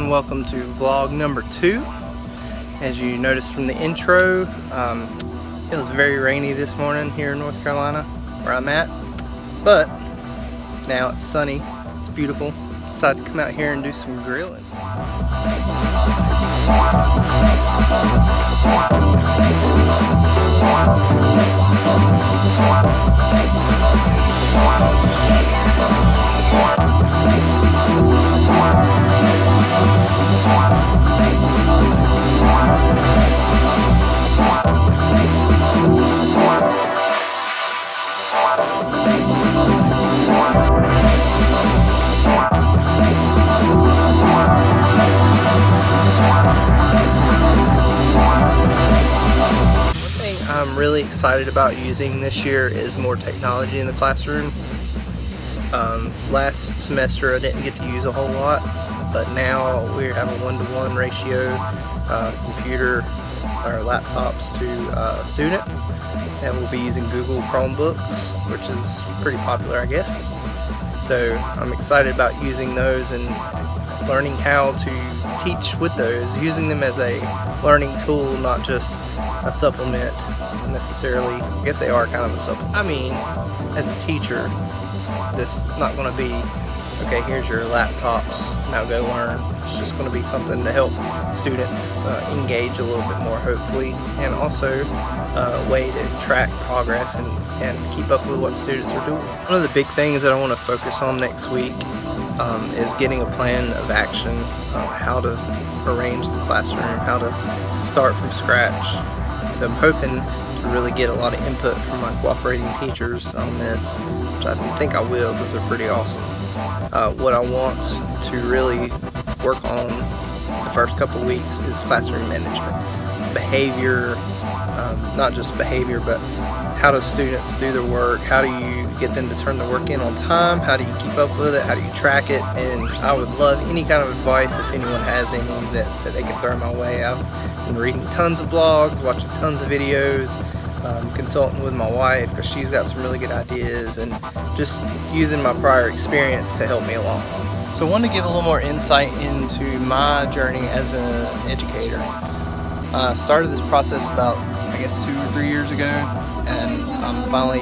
Welcome to vlog number 2. As you noticed from the intro, it was very rainy this morning here in North Carolina where I'm at, but now it's sunny, it's beautiful. Decided to come out here and do some grilling. I'm really excited about using this year is more technology in the classroom. Last semester I didn't get to use a whole lot, but now we have a 1-to-1 ratio computer or laptops to student, and we'll be using Google Chromebooks, which is pretty popular, I guess. So I'm excited about using those and learning how to teach with those, using them as a learning tool, not just a supplement necessarily. I guess they are kind of a supplement. I mean, as a teacher, this is not going to be, okay, here's your laptops, now go learn. It's just going to be something to help students engage a little bit more, hopefully, and also a way to track progress and keep up with what students are doing. One of the big things that I want to focus on next week is getting a plan of action, how to arrange the classroom, how to start from scratch. So I'm hoping to really get a lot of input from my cooperating teachers on this, which I think I will because they're pretty awesome. What I want to really work on the first couple weeks is classroom management. Behavior, not just behavior, but how do students do their work? How do you get them to turn the work in on time? How do you keep up with it? How do you track it? And I would love any kind of advice if anyone has any that they can throw my way. I've been reading tons of blogs, watching tons of videos, consulting with my wife because she's got some really good ideas, and just using my prior experience to help me along. So I wanted to give a little more insight into my journey as an educator. I started this process about, I guess, 2 or 3 years ago, and I'm finally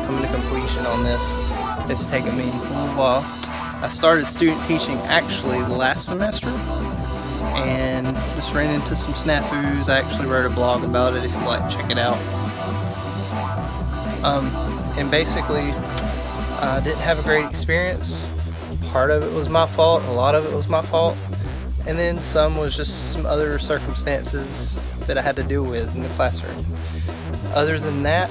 coming to completion on this. It's taken me a little while. I started student teaching actually last semester and just ran into some snafus. I actually wrote a blog about it if you'd like to check it out. And basically I didn't have a great experience. Part of it was my fault, a lot of it was my fault, and then some was just some other circumstances that I had to deal with in the classroom. Other than that,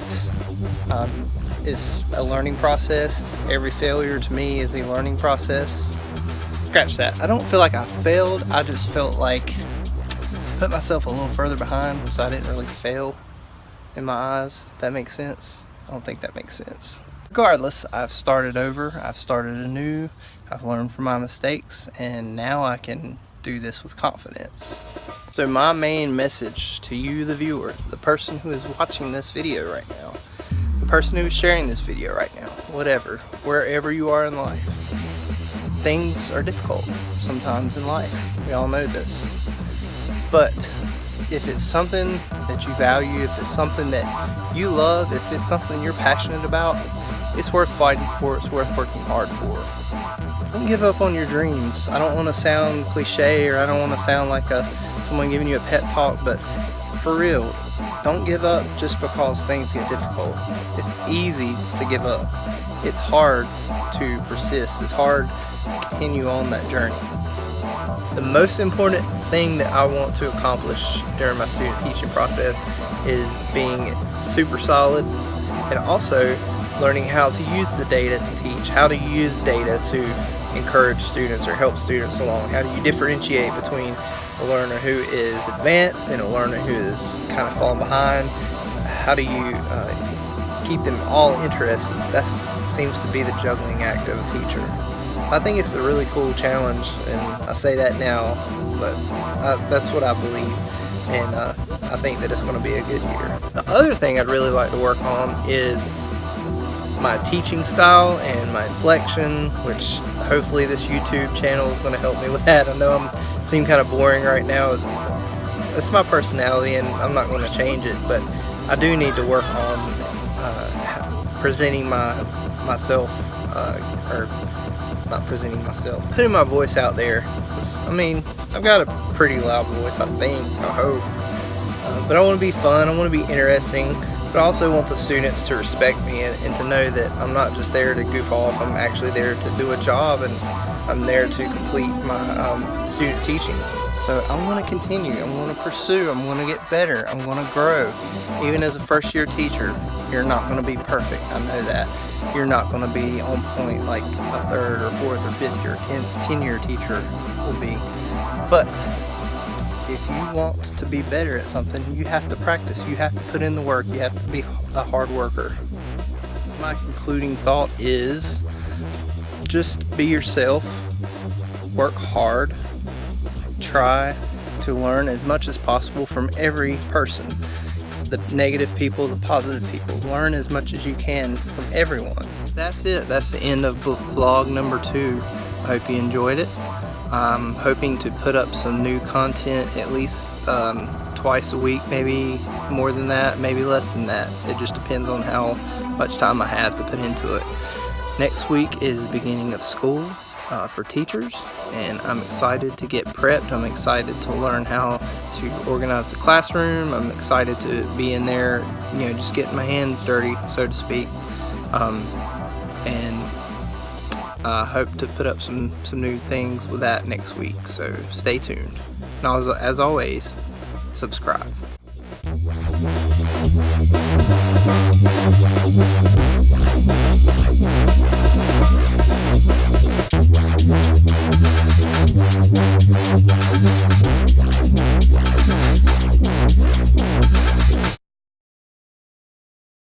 it's a learning process. Every failure to me is a learning process. Scratch that. I don't feel like I failed, I just felt like I put myself a little further behind, so I didn't really fail in my eyes, if that makes sense. I don't think that makes sense. Regardless, I've started over, I've started anew, I've learned from my mistakes, and now I can do this with confidence. So my main message to you, the viewer, the person who is watching this video right now, the person who is sharing this video right now, whatever, wherever you are in life, things are difficult sometimes in life. We all know this. But if it's something that you value, if it's something that you love, if it's something you're passionate about, it's worth fighting for, it's worth working hard for. Don't give up on your dreams. I don't want to sound cliche, or I don't want to sound like someone giving you a pep talk, but for real, don't give up just because things get difficult. It's easy to give up. It's hard to persist. It's hard to continue on that journey. The most important thing that I want to accomplish during my student teaching process is being super solid, and also learning how to use the data to teach, how to use data to encourage students or help students along. How do you differentiate between a learner who is advanced and a learner who is kind of falling behind? How do you keep them all interested? That seems to be the juggling act of a teacher. I think it's a really cool challenge, and I say that now, but that's what I believe, and I think that it's going to be a good year. The other thing I'd really like to work on is my teaching style and my inflection, which hopefully this YouTube channel is going to help me with that. I know I seem kind of boring right now. It's my personality and I'm not going to change it, but I do need to work on presenting myself, or not presenting myself, putting my voice out there. I mean, I've got a pretty loud voice, I think, I hope. But I want to be fun, I want to be interesting, but I also want the students to respect me and to know that I'm not just there to goof off. I'm actually there to do a job, and I'm there to complete my student teaching. So I want to continue, I want to pursue, I'm going to get better, I'm going to grow. Even as a first year teacher, you're not going to be perfect, I know that. You're not going to be on point like a third or fourth or fifth year, 10-year teacher will be. But if you want to be better at something, you have to practice, you have to put in the work, you have to be a hard worker. My concluding thought is just be yourself, work hard, try to learn as much as possible from every person. The negative people, the positive people. Learn as much as you can from everyone. That's it. That's the end of vlog number 2. I hope you enjoyed it. I'm hoping to put up some new content at least twice a week, maybe more than that, maybe less than that. It just depends on how much time I have to put into it. Next week is the beginning of school for teachers, and I'm excited to get prepped. I'm excited to learn how to organize the classroom. I'm excited to be in there, you know, just getting my hands dirty, so to speak. And I hope to put up some new things with that next week, so stay tuned. And as always, subscribe.